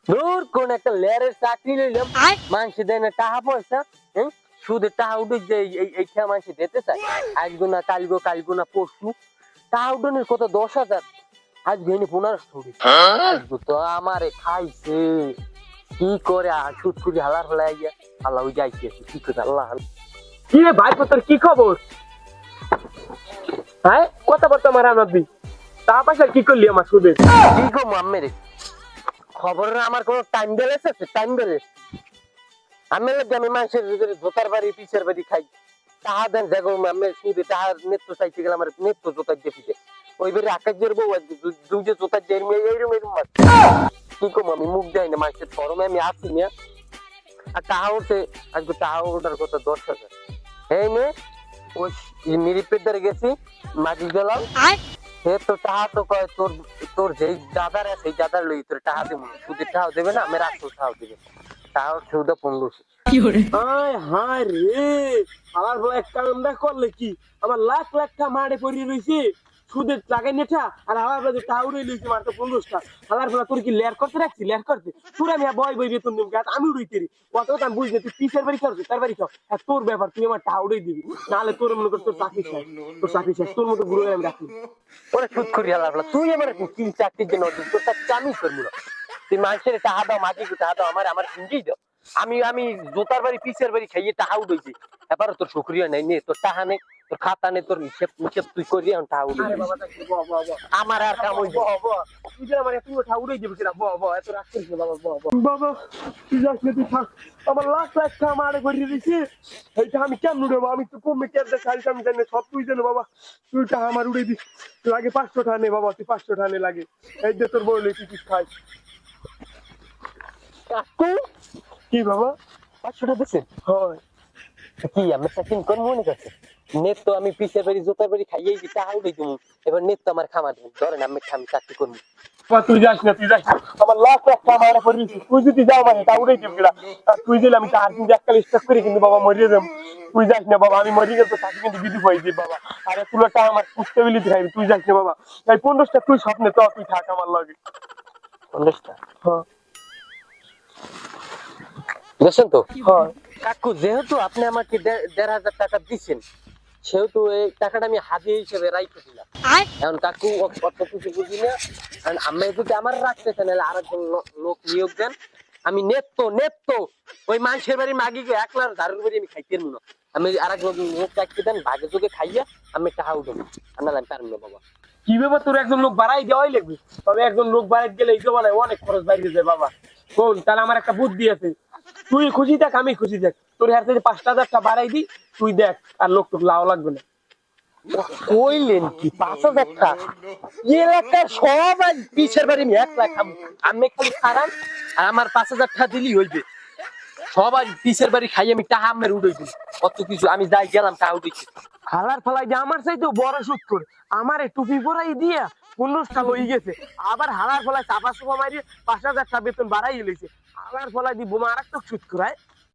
দূর কোন একটা লেয়ারের চাকরি লইলাম, মানুষ দেয় না টাকা পয়সা। হ্যাঁ, সুদের টাকা উঠে যে এই খেয়া মানুষ দিতে চায়। আজগো না কালগো না পরশু টাকা উঠনের কত 10,000, আজ ঘেনি 1500 উঠেছে। আজগো তো আমারে খাইছে, কি করে সুদ করি হালার হলাই গিয়া। আল্লাহ ওই যাইছে কি করে আল্লাহ। কি রে ভাই তোর কি খবর? হ্যাঁ, কথা বলতে আমার আনাবি তা পয়সা কি করলি আমার সুদে? কি গো মাম্মেরে, খবরের আমার কোনো টাইম ব্যালেন্স আছে? টাইম ব্যালেন্স আমি আমি মানুষের জোতার বাড়ি পিছের বাড়ি খাই, টাহা দেন দেখো আমি সুদে টাহার নেত্র চাইতে গেলে আমার নেত্র জোতার দিয়ে পিঠে ওই বেড়ে আকাশ জোর বউ দুই যে জোতার দিয়ে এইরকম এরকম কি কম আমি মুখ দেয় না মানুষের ফরমে আমি আসি না। আর টাহা উঠে আজকে টাহা ওঠার কথা 10,000। এই মেয়ে ওই মিরিপের দ্বারে গেছি মাটি গেলাম, সে তো টাহা তো কয় তোর তোর যেই দাদার আছে সেই দাদার লই তোর টাহা দেবো, সুদের টাহাও দেবে না, আমি রাখতো টাহাও দেবে, টাহাও সুদা 1500। হায় হায় রে, আমার বলে এক কামটা করলে কি আমার লাখ লাখ টাকা মারে পড়ে রইছে সুদের লাগাই নেটা, আর আমার বলে টাউরে লইছে মারতে 15টা। আমার বলে তোর কি লেয়ার করতে রাখছি, লেয়ার করতে তোর আমি বয় বই বেতন দিম গাছ আমি উড়াইতে রি কত আমি বুঝলি তুই পিসের বাড়ি খাওয়াছিস তার বাড়ি খাও, আর তোর ব্যাপার তুই আমার টাউরেই দিবি, নাহলে তোর মনে কর তোর চাকরি শেষ, তোর চাকরি শেষ, তোর মতো গুলো আমি রাখি। ওরা সুদ করি আল্লাহ, তুই আমার তিন চারটির জন্য তোর চাকরি আমি করবো না। তুই মানুষের টাহা দাও, মাটিকে টাহা দাও, আমার আমার চিন্তাই দাও। আমি আমি জোতার বাড়ি পিসের বাড়ি খাইয়ে টাহা উঠেছি, এবার তোর শুক্রিয়া নাই নে, তোর টাহা নেই, তোর খাতা নেই, তোর হিসেব হিসেব তুই করি এখন টাহা উঠে আমার আর কাম হইছে। তুই যে আমার তুই ঠাউরেই দিবি কিনা এত রাগ করিস না বাবা বাবা তুই যাস না তুই থাক, আমার লাখ লাখ টাকা মারে করে দিছি এইটা আমি কেমন উড়াবো, আমি তো কমে কেটে খাইছি আমি জানি সব তুই জানো বাবা, তুই টাকা আমার উড়ে দিস লাগে 500 টাকা নে বাবা, তুই 500 টাকা নে লাগে এই যে তোর বউলে তুই কি খাইস। কাকু কি বাবা? 500 টাকা দিচ্ছেন? হয় কি আমি চাকরি করবো মনে করছে? নেট তো আমি পিসের বাড়ি জোতার বাড়ি খাইয়ে টাহা উঠে দেবো, এবার নেট তো আমার খামার ধরেন আমি চাকরি করবো। তুই যাস না তুই যাস না, আমার লাখ লাখ টাকা মারা করে দিছিস, তুই যদি যাও মানে তা উড়াই দিবি কিনা, আর তুই দিলে আমি তার কিন্তু একটা স্টক করি কিন্তু বাবা মরিয়ে যাবো, তুই যাস না বাবা, আমি মরিয়ে গেলে তো তাকে কিন্তু বিধি হয়ে যাবে বাবা, আর তুলোটা আমার স্টেবিলিটি খাইবি, তুই যাস না বাবা, তাই 15টা তুই স্বপ্নে তো তুই থাক আমার লগে। 50টা হ্যাঁ বুঝছেন তো? হ্যাঁ কাকু যেহেতু আপনি আমাকে 1,500 টাকা দিচ্ছেন, সেহেতু এই টাকাটা আমি হাদিয়া হিসেবে রাইখে দিলাম। এখন কাকু কত কিছু বুঝি না, কারণ আমি যদি আমার রাখতে চান তাহলে আরেকজন লোক নিয়োগ দেন। আমি নেত্য ওই মানুষের বাড়ি মাগিকে একলার ধারের বাড়ি আমি খাইতে পারবো না, আমি আরেকজন লোক রাখতে দেন, ভাগে যোগে খাইয়া আমি টাকা উঠবো, আর নাহলে আমি পারবো না বাবা। কি ব্যাপার, তোর একজন লোক বাড়াই দেওয়াই লাগবে, তবে একজন লোক বাড়াই গেলে এই মানে অনেক খরচ বাইরে যায় বাবা। শোন তাহলে আমার একটা বুদ্ধি আছে, তুই খুশি থাক আমি খুশি থাক, তোর হাতে 5,000 টাকা বাড়াই দি, তুই দেখ আর লোক তোকে লাও লাগবে না। কইলেন কি 5,000 টাকা? এলাকার সবাই পিছের বাড়ি আমি 1 লাখ আমি খালি খারাপ, আর আমার 5,000 টাকা দিলেই হইবে। সবাই পিছের বাড়ি খাই আমি টাকা আমের উড়াইছি, কত কিছু আমি যাই গেলাম টাকা উঠেছি। হালার ফালাই যে আমার চাইতে বড় সুদ করে আমার টুপি পরাই দিয়া 15টা লই গেছে, আবার হালার ফালাই চাপা চাপা মারি 5,000 টাকা বেতন বাড়াই লইছে, হালার ফালাই দি বোমা আর একটা সুদ করায়।